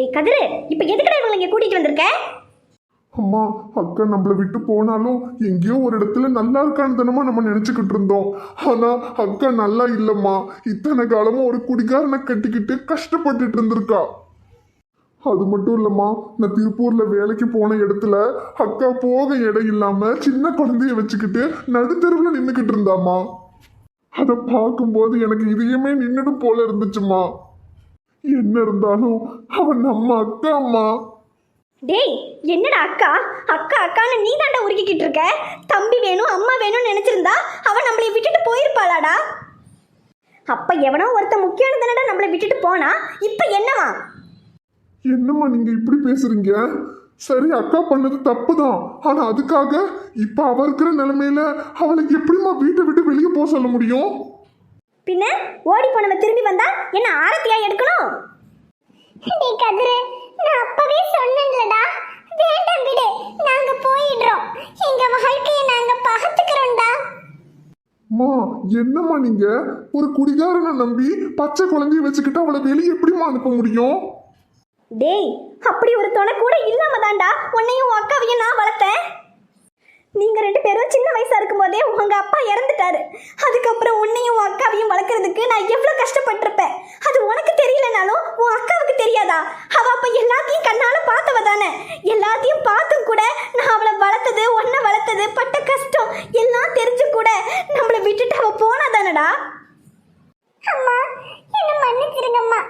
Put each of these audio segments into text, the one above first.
டேய் கதிரு, இப்ப எதுக்குடா இவங்களை இங்க கூட்டிட்டு வந்திருக்க? அம்மா, அக்கா நம்மளை விட்டு போனாலும் எங்கேயோ ஒரு இடத்துல நல்லா இருக்கான்னு தானமா நம்ம நினைச்சுக்கிட்டு இருந்தோம். ஆனா அக்கா நல்லா இல்லம்மா. இத்தனை காலமும் ஒரு குடிகாரனை கட்டிக்கிட்டு கஷ்டப்பட்டுட்டு இருந்திருக்கா. அது மட்டும் இல்லம்மா, நான் திருப்பூர்ல வேலைக்கு போன இடத்துல அக்கா போக இடம் இல்லாம சின்ன குழந்தைய வச்சுக்கிட்டு நடுத்தெருவுல நின்றுக்கிட்டு இருந்தாம்மா. அதை பார்க்கும்போது எனக்கு இதயமே நின்னுடும் போல இருந்துச்சுமா. என்ன இருந்தாலும் அவன் நம்ம அக்கா அம்மா. டேய் என்னடா அக்கா அக்கா அக்கான்னு நீ தாண்டா உருக்கிக்கிட்டு இருக்க. தம்பி வேணும் அம்மா வேணும்னு நினைச்சிருந்தா அவன் நம்மளை விட்டுட்டு போயிருப்பாளாடா. அப்ப எவனோ ஒருத்த முக்கியம் தானடா நம்மளை விட்டுட்டு போனா. இப்ப என்னவா? என்னம்மா நீங்க இப்படி பேசுறீங்க? சரி, அக்கா பண்ணது தப்பு தான். ஆனா அதுக்காக இப்ப அவ இருக்கிற நிலைமையில அவளுக்கு எப்படிமா வீட்டை விட்டு வெளியே போக சொல்ல முடியும்? பின்ன ஓடி போனவ திரும்பி வந்தா என்ன ஆரத்தியா எடுக்கணும்? டேய் கதிரு, நான் அப்பவே சொன்னேன்லடா, வேண்டாம் விடு, நாங்க போயிடுறோம். எங்க வாழ்க்கையை நாங்க பார்த்துக்கிறோம்டா. அம்மா, என்னம்மா நீங்க ஒரு குடிகாரனை நம்பி பச்சை குழந்தைய வச்சுக்கிட்டு அவளை வெளியே எப்படிமா அனுப்ப முடியும்? டேய் அப்படி ஒரு துணை கூட இல்லாம தாண்டா உன்னையும் உன் அக்காவையும் நான் வளர்த்தேன். நீங்க ரெண்டு பேரும் சின்ன வயசா இருக்கும் போதே உங்க அப்பா இறந்துட்டாரு. அதுக்கப்புறம் உன்னையும் உன் அக்காவையும் வளர்க்கறதுக்கு நான் எவ்வளவு கஷ்டப்பட்டிருப்பேன். அது உனக்கு தெரியலனாலும் உன் அக்காவுக்கு தெரியாதா? அவ அப்ப எல்லாத்தையும் கண்ணால பார்த்தவ தானே. எல்லாத்தையும் பார்த்தும் கூட நான் அவளை வளர்த்தது, உன்னை வளர்த்தது, பட்ட கஷ்டம் எல்லாம் தெரிஞ்சு கூட நம்மளை விட்டுட்டு அவ போனா தானடா. அம்மா, என்ன மன்னிச்சிருங்கம்மா.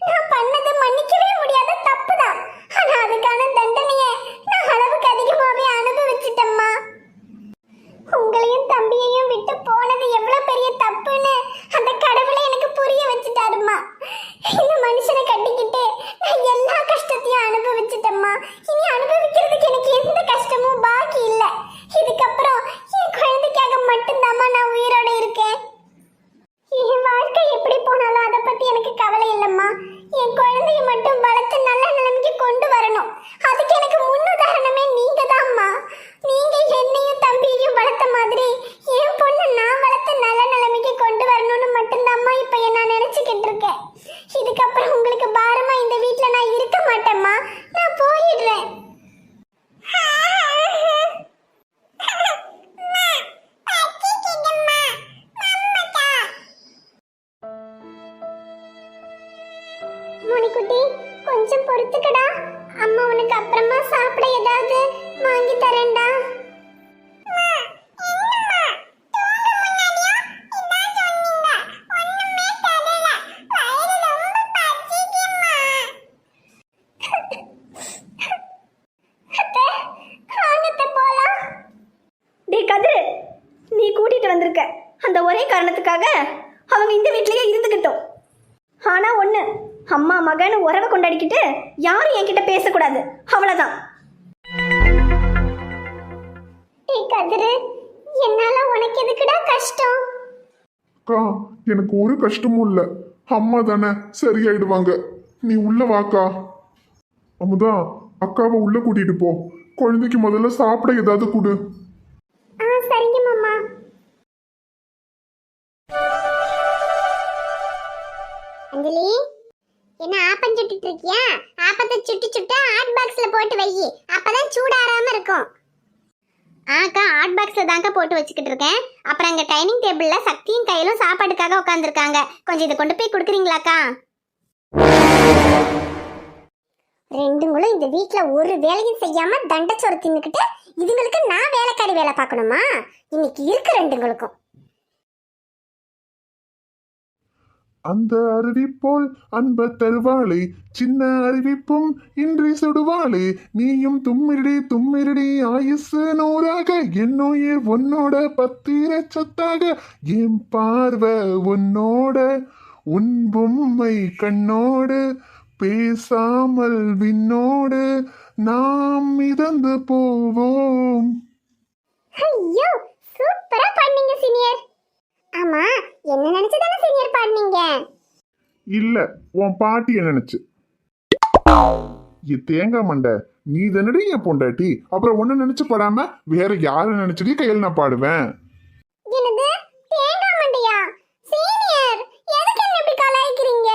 நான் பண்ணது மன்னிக்கவே முடியாத தப்பு தான். ஆனா அதுக்கான தண்டனையை நான் அளவுக்கு அதிகமாவே அனுபவிச்சிட்டேம்மா. உங்களையும் தம்பியையும் விட்டு போனது எவ்வளவு பெரிய தப்புன்னு அந்த கடவுளை எனக்கு புரிய வச்சுட்டாருமா. இந்த மனுஷனை கட்டிக்கிட்டு நான் எல்லா கஷ்டத்தையும் அனுபவிச்சிட்டேம்மா. இனி அனுபவிக்கிறதுக்கு எனக்கு எந்த கஷ்டமும் பாக்கி இல்லை. இதுக்கப்புறம் என் குழந்தைக்காக மட்டும்தாம்மா நான் உயிரோட இருக்கேன். என் வாழ்க்கை எப்படி போனாலும் அதை பத்தி எனக்கு கவலை இல்லைம்மா. என் குழந்தைய மட்டும் வளர்த்து நல்ல நிலைமைக்கு கொண்டு வரணும். அதுக்கு எனக்கு முன்னுதாரணமே நீங்க தான்மா. நீங்க என்னையும் தம்பியையும் வளர்த்த மாதிரி என் பொண்ணு நான் வளர்த்து நல்ல நிலைமைக்கு கொண்டு வரணும்னு மட்டும்தாம்மா இப்ப நான் நினைச்சுக்கிட்டு இருக்கேன். இதுக்கப்புறம் உங்களுக்கு பாரமா இந்த வீட்டுல நான் இருக்க மாட்டேம்மா. நான் போயிடுறேன். மணிக்குட்டி, கொஞ்சம் பொறுத்துக்கடா. அம்மா உனக்கு அப்புறமா சாப்பிட ஏதாவது வாங்கி தரேன்டா. டேய் கதிரு, நீ கூட்டிட்டு வந்திருக்க அந்த ஒரே காரணத்துக்காக அவங்க இந்த வீட்லயே இருந்துக்கிட்டோம். ஆனா ஒண்ணு, அம்மா மகன் உறவை கொண்டாடிக்கிட்டு யாரும் என்கிட்ட பேசக்கூடாது, அவ்வளவுதான். டேய் கதிரு, என்னால உனக்கு எதுக்குடா கஷ்டம்? அக்கா, எனக்கு ஒரு கஷ்டமும் இல்லை. அம்மா தானே, சரியாயிடுவாங்க. நீ உள்ள வாக்கா. அமுதா, அக்காவை உள்ள கூட்டிட்டு போ. குழந்தைக்கு முதல்ல சாப்பிட ஏதாவது கொடு. சரிங்க மாமா. அஞ்சலி, என்ன ஆப்பம் சுட்டுட்டு இருக்கியா? ஆப்பத்தை சுட்டு சுட்டு ஹாட் பாக்ஸ்ல போட்டு வை, அப்பதான் சூடாறாம இருக்கும். ஆக்கா, ஹாட் பாக்ஸ்ல தாங்க போட்டு வச்சுக்கிட்டு இருக்கேன். அப்புறம் அங்க டைனிங் டேபிள்ல சக்தியும் கையிலும் சாப்பாடுக்காக உட்காந்துருக்காங்க. கொஞ்சம் இதை கொண்டு போய் கொடுக்குறீங்களாக்கா? ரெண்டுங்களும் இந்த வீட்டுல ஒரு வேலையும் செய்யாம தண்டச்சோறு தின்னுக்கிட்டு இதுங்களுக்கு நான் வேலைக்காரி வேலை பார்க்கணுமா? இன்னைக்கு இருக்கு ரெண்டுங்களுக்கும். அந்த அருவி போல் அன்ப தருவாளே, சின்ன அறிவிப்பும் இன்றி சுடுவாளே, நீயும் தும்மிரடி தும்மிரடி ஆயுசு நூறாக, என்னுயிர் உன்னோட பத்திர சொத்தாக, என் பார்வை உன்னோட, உன் பொம்மை கண்ணோடு, பேசாமல் விண்ணோடு நாம் மிதந்து போவோம். ஐயோ, சூப்பரா பாடுனீங்க சீனியர். ஆமா, என்ன நினைச்சுதானே சீனியர் பாடுனீங்க? இல்ல, உன் பாட்டிய நினைச்சு. தேங்காய் மண்டை, நீ தானடி என் பொண்டாட்டி. அப்புறம் ஒன்னு நினைச்சு பாடாம வேற யார நினைச்சடி கையில் நான் பாடுவேன்? என்னது, தேங்காய் மண்டையா? சீனியர், எதுக்கு என்ன இப்படி கலாய்க்கிறீங்க?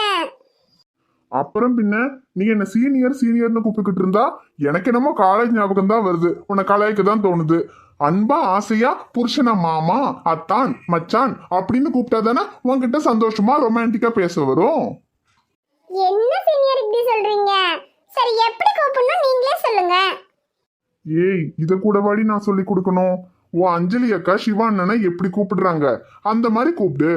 அப்புறம் பின்ன நீ என்ன சீனியர் சீனியர்னு கூப்பிட்டுக்கிட்டு இருந்தா எனக்கு என்னமோ காலேஜ் ஞாபகம் தான் வருது. உன்னை கலாய்க்க தான் தோணுது. அன்பா ஆசையா புருஷனை மாமா அத்தான் மச்சான் அப்படின்னு கூப்பிட்டா தானே உன்கிட்ட சந்தோஷமா ரொமான்டிக்கா பேச வரும். என்ன சீனியர் இப்படி சொல்றீங்க? சரி எப்படி கூப்பிடணும் நீங்களே சொல்லுங்க. ஏய் இத கூட வாடி நான் சொல்லி கொடுக்கணும். உன் அஞ்சலி அக்கா சிவா அண்ணனை எப்படி கூப்பிடுறாங்க அந்த மாதிரி கூப்பிடு.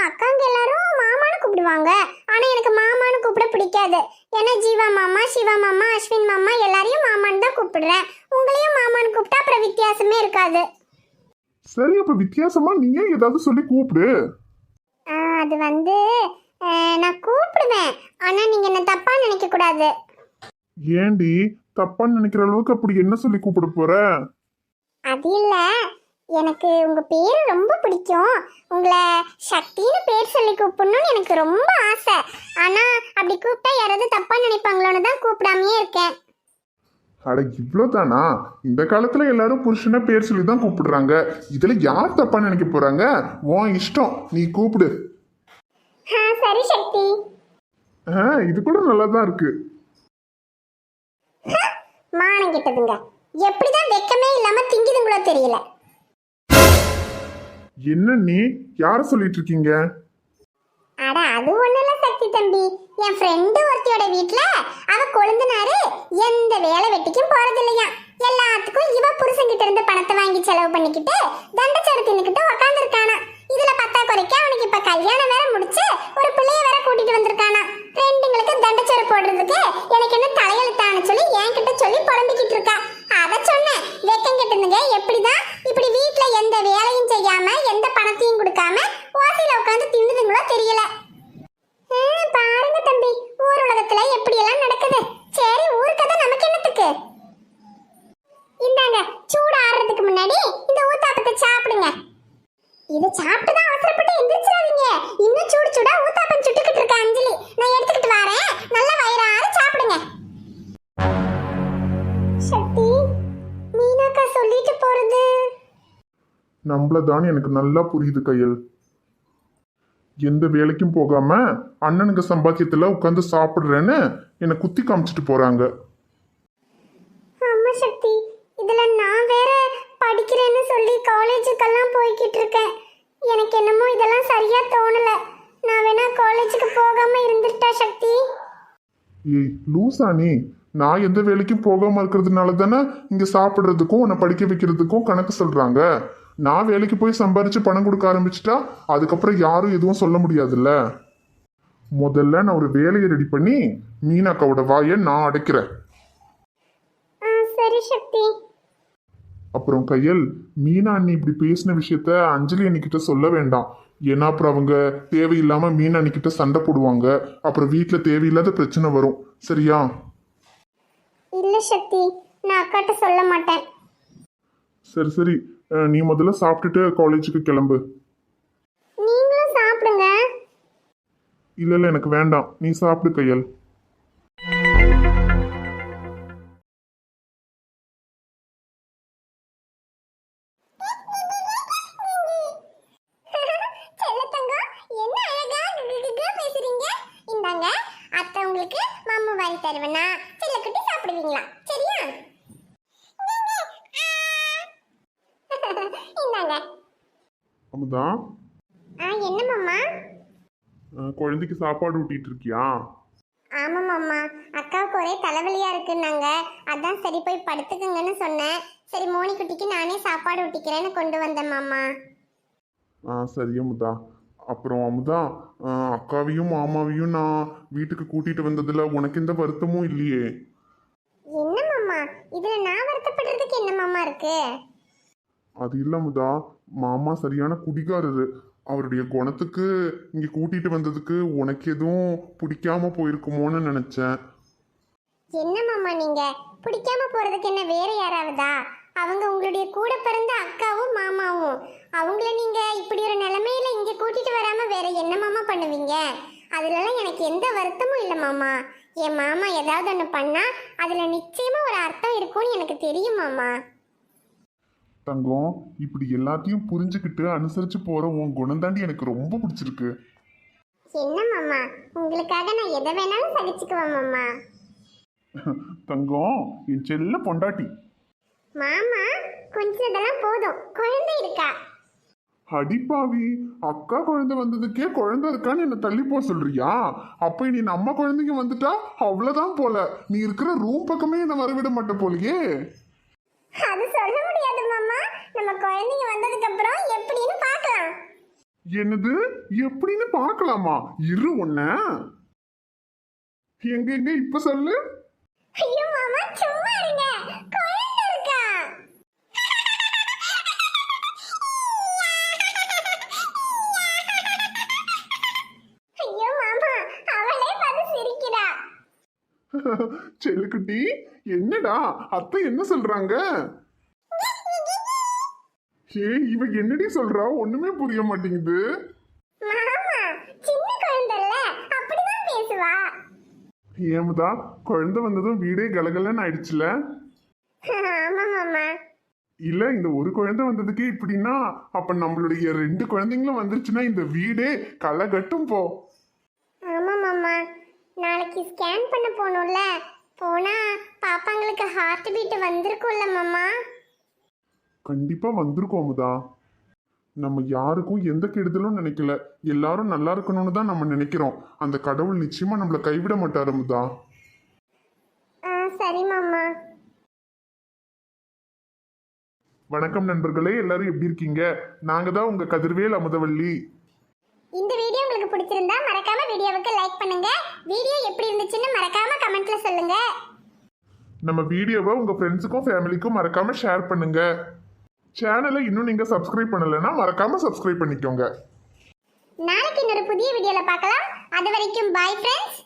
அக்காங்க எல்லாரும் மாமான்னு கூப்பிடுவாங்க. ஆனா எனக்கு மாமான்னு கூப்பிட பிடிக்காது. ஏன்னா ஜீவா மாமா, சிவா மாமா, அஸ்வின் மாமா எல்லாரையும் மாமான்னு தான் கூப்பிடுறேன். உங்களையும் மாமான்னு கூப்பிட்டா அப்புறம் வித்தியாசமே இருக்காது. சரி அப்ப வித்தியாசமா நீயே ஏதாவது சொல்லி கூப்பிடு. அது வந்து நான் கூப்பிடுவேன். ஆனா நீங்க என்ன தப்பா நினைக்க கூடாது. ஏண்டி தப்பான்னு நினைக்கிற அளவுக்கு அப்படி என்ன சொல்லி கூப்பிட போற? அது இல்ல, எனக்கு உங்க பேரு ரொம்ப பிடிக்கும். உங்களை சக்தின்னு பேர் சொல்லி கூப்பிடணும்னு எனக்கு ரொம்ப ஆசை. ஆனா அப்படி கூப்பிட்டா யாராவது தப்பா நினைப்பாங்களோன்னு தான் கூப்பிடாமையே இருக்கேன். அட இவ்வளோதானா? இந்த காலத்துல எல்லாரும் புருஷனை பேர் சொல்லி தான் கூப்பிடுறாங்க. இதுல யார் தப்பா நினைக்க போறாங்க? உன் இஷ்டம், நீ கூப்பிடு. சரி சக்தி. இது கூட நல்லா தான் இருக்கு. மானம் கிட்டதுங்க, எப்படிதான் வெக்கமே இல்லாம திங்குதுங்களோ தெரியல. என்ன நீ யார சொல்லிட்டு இருக்கீங்க? அட அது ஒண்ணுல சக்தி தம்பி, என் ஃப்ரெண்டு ஒருத்தியோட வீட்ல அவ கொழுந்தனாரு எந்த வேலை வெட்டிக்கும் போறது இல்லையா. எல்லாத்துக்கும் இவ புருஷன்கிட்ட இருந்து பணத்தை வாங்கி செலவு பண்ணிக்கிட்டு தண்டச்சோறு தின்னுக்கிட்டு உக்காந்துருக்கானா. இதுல பத்தா குறைக்க அவனுக்கு இப்ப கல்யாணம் வேற முடிச்சு ஒரு பிள்ளைய வேற கூட்டிட்டு வந்திருக்கானா. ரெண்டுங்களுக்கு தண்டச்சோறு போடுறதுக்கு எனக்கு என்ன தலையெழுத்தான்னு சொல்லி என்கிட்ட சொல்லி புலம்பிக்கிட்டு இருக்கா. அத சொன்னேன், வெக்கம் கெட்டுனுங்க எப்படிதான் இப்படி வீட்டுல எந்த வேலையும் செய்யாம எந்த பணத்தையும் கொடுக்காம ஓசையில உட்காந்து தின்னுதுங்களோ தெரியல. பாருங்க தம்பி, ஊர் உலகத்துல எப்படி எல்லாம் நடக்குது. சரி ஊர் கதை நமக்கு என்னத்துக்கு. இந்தாங்க, சூடு ஆறுறதுக்கு முன்னாடி இந்த ஊத்தாப்பத்தை சாப்பிடுங்க. இதை சாப்பிட்டு தான் அவசரப்பட்டு எந்திரிச்சிடாதீங்க. இன்னும் சூடு சூடா ஊத்தாப்பம் சுட்டுக்கிட்டு இருக்க அஞ்சலி, நான் எடுத்துக்கிட்டு வரேன். நல்ல வயிறார சாப்பிடுங்க. சக்தி, மீனாக்கா சொல்லிட்டு போறது நம்மளதான் எனக்கு நல்லா புரியுது கையல். எந்த வேலைக்கும் போகாம அண்ணனுக்கு சம்பாத்தியத்துல உட்காந்து சாப்பிடுறேன்னு என்னை குத்தி காமிச்சிட்டு போறாங்க. ஆமா சக்தி, இதுல நான் வேற படிக்கிறேன்னு சொல்லி காலேஜுக்கெல்லாம் போய்கிட்டு இருக்கேன். எனக்கு என்னமோ இதெல்லாம் சரியா தோணல. நான் வேணா காலேஜுக்கு போகாம இருந்துட்டா சக்தி. ஏய் லூசா நீ? நான் எந்த வேலைக்கும் போகாம இருக்கிறதுனால தானே இங்க சாப்பிடுறதுக்கும் உன்னை படிக்க வைக்கிறதுக்கும் கணக்கு சொல்றாங்க. நான் வேலைக்கு போய் சம்பாரிச்சு பணம் கொடுக்க ஆரம்பிச்சிட்டா அதுக்கப்புறம் யாரும் எதுவும் சொல்ல முடியாதுல்ல. முதல்ல நான் ஒரு வேலையை ரெடி பண்ணி மீனாக்காவோட வாயை நான் அடைக்கிறேன். சரி சக்தி. அப்புறம் கையல், மீனா அண்ணி இப்படி பேசின விஷயத்த அஞ்சலி அண்ணிக்கிட்ட சொல்ல வேண்டாம். ஏன்னா அப்புறம் அவங்க தேவையில்லாம மீனா அண்ணிக்கிட்ட சண்டை போடுவாங்க. அப்புறம் வீட்டுல தேவையில்லாத பிரச்சனை வரும். சரியா? இல்ல சக்தி, நான் அக்காட்ட சொல்ல மாட்டேன். சரி சரி, நீ முதல்ல சாப்பிட்டுட்டு காலேஜுக்கு கிளம்பு. நீங்களும் சாப்பிடுங்க. இல்ல இல்ல எனக்கு வேண்டாம், நீ சாப்பிடு கையல். செல்லத்தங்கம், என்ன அழகா கிகிகிகா பேசுறீங்க. இந்தாங்க, அத்தை உங்களுக்கு மாமா வாங்கி தருவேனா. செல்லக்குட்டி சாப்பிடுவீங்களா? சரியா? இந்தாங்க. அமுதா, என்ன மாமா? குழந்தைக்கு சாப்பாடு ஊட்டிட்டு இருக்கியா? ஆமா மாமா, அக்காவுக்கு ஒரே தலைவலியா இருக்குன்னாங்க. அதான் சரி போய் படுத்துக்குங்கன்னு சொன்னேன். சரி மோனிக்குட்டிக்கு நானே சாப்பாடு ஊட்டிக்கிறேன்னு கொண்டு வந்தேன் மாமா. சரி அமுதா. அப்புறம் அமுதா, அக்காவையும் மாமாவையும் நான் வீட்டுக்கு கூட்டிட்டு வந்ததுல உனக்கு எந்த வருத்தமும் இல்லையே? என்ன மாமா, இதுல நான் வருத்தப்படுறதுக்கு என்ன மாமா இருக்கு? அது இல்ல அமுதா, மாமா சரியான குடிகாரரு. அவருடைய குணத்துக்கு இங்க கூட்டிட்டு வந்ததுக்கு உனக்கு எதுவும் பிடிக்காம போயிருக்குமோன்னு நினைச்சேன். என்ன மாமா நீங்க, பிடிக்காம போறதுக்கு என்ன வேற யாராவதா? அவங்க உங்களுடைய கூட பிறந்த அக்காவும் மாமாவும். அவங்கள நீங்க இப்படி ஒரு நிலைமையில இங்க கூட்டிட்டு வராம வேற என்ன மாமா பண்ணுவீங்க? அதுலலாம் எனக்கு எந்த வருத்தமும் இல்லை மாமா. என் மாமா ஏதாவது ஒன்று பண்ணா அதுல நிச்சயமா ஒரு அர்த்தம் இருக்கும்னு எனக்கு தெரியும் மாமா. தங்கம், இப்படி எல்லாத்தையும் புரிஞ்சுக்கிட்டு அனுசரிச்சு போற உன் குணம் தாண்டி எனக்கு ரொம்ப பிடிச்சிருக்கு. என்ன மாமா, உங்களுக்காக நான் எதை வேணாலும் சகிச்சுக்குவேன் மாமா. தங்கம், என் செல்ல பொண்டாட்டி. மாமா கொஞ்சம் இதெல்லாம் போதும், குழந்தை இருக்கா? அடிப்பாவி, அக்கா குழந்தை வந்ததுக்கே குழந்தை இருக்கான்னு என்ன தள்ளி போக சொல்றியா? அப்ப நீ நம்ம குழந்தைங்க வந்துட்டா அவ்வளவுதான் போல. நீ இருக்கிற ரூம் பக்கமே என்ன வரவிட மாட்ட போலயே. அது சொல்ல முடியாது மாமா, நம்ம குழந்தைங்க வந்ததுக்கு அப்புறம் எப்படின்னு பார்க்கலாம். என்னது எப்படின்னு பார்க்கலாமா? இரு ஒன்ன எங்க எங்க இப்ப சொல்லு. ஐயோ மாமா சும்மா இருங்க, குழந்தை இருக்கா? ஐயோ மாமா, அவளே பார்த்து சிரிக்கிறா. செல்லுக்குட்டி, என்னடா அத்தை என்ன சொல்றாங்க? இவ என்னடி சொல்றா? ஒண்ணுமே புரிய மாட்டேங்குது. மாமா சின்ன குழந்தைல அப்படிதான் பேசுவா. ஏமுதா, குழந்தை வந்ததும் வீடே கலகலன்னு ஆயிடுச்சுல? ஆமா மாமா. இல்ல, இந்த ஒரு குழந்தை வந்ததுக்கே இப்படின்னா அப்ப நம்மளுடைய 2 குழந்தைங்களும் வந்துருச்சுன்னா இந்த வீடே களை கட்டும் போ. ஆமா மாமா, நாளைக்கு ஸ்கேன் பண்ண போகணும்ல, போனா பாப்பாங்களுக்கு ஹார்ட் பீட் வந்திருக்கும்ல மாமா. கண்டிப்பா வந்திருக்கோம் அமுதா. நம்ம யாருக்கும் எந்த கெடுதலும் நினைக்கல, எல்லாரும் நல்லா இருக்கணும்னு தான் நம்ம நினைக்கிறோம். அந்த கடவுள் நிச்சயமா நம்மளை கைவிட மாட்டார் அமுதா. சரி மாமா. வணக்கம் நண்பர்களே, எல்லாரும் எப்படி இருக்கீங்க? நாங்க தான் உங்க கதிர்வேல் அமுதவள்ளி. இந்த வீடியோ உங்களுக்கு பிடிச்சிருந்தா மறக்காம வீடியோவுக்கு லைக் பண்ணுங்க. வீடியோ எப்படி இருந்துச்சுன்னு மறக்காம கமெண்ட்ல சொல்லுங்க. நம்ம வீடியோவை உங்க ஃப்ரெண்ட்ஸுக்கும் ஃபேமிலிக்கும் மறக்காம ஷேர் பண்ணுங்க. சேனலை இன்னும் நீங்க சப்ஸ்கிரைப் பண்ணலைன்னா மறக்காம சப்ஸ்கிரைப் பண்ணிக்கோங்க. நாளைக்கு இன்னொரு புதிய வீடியோல பார்க்கலாம். அது வரைக்கும் பை ஃப்ரெண்ட்ஸ்.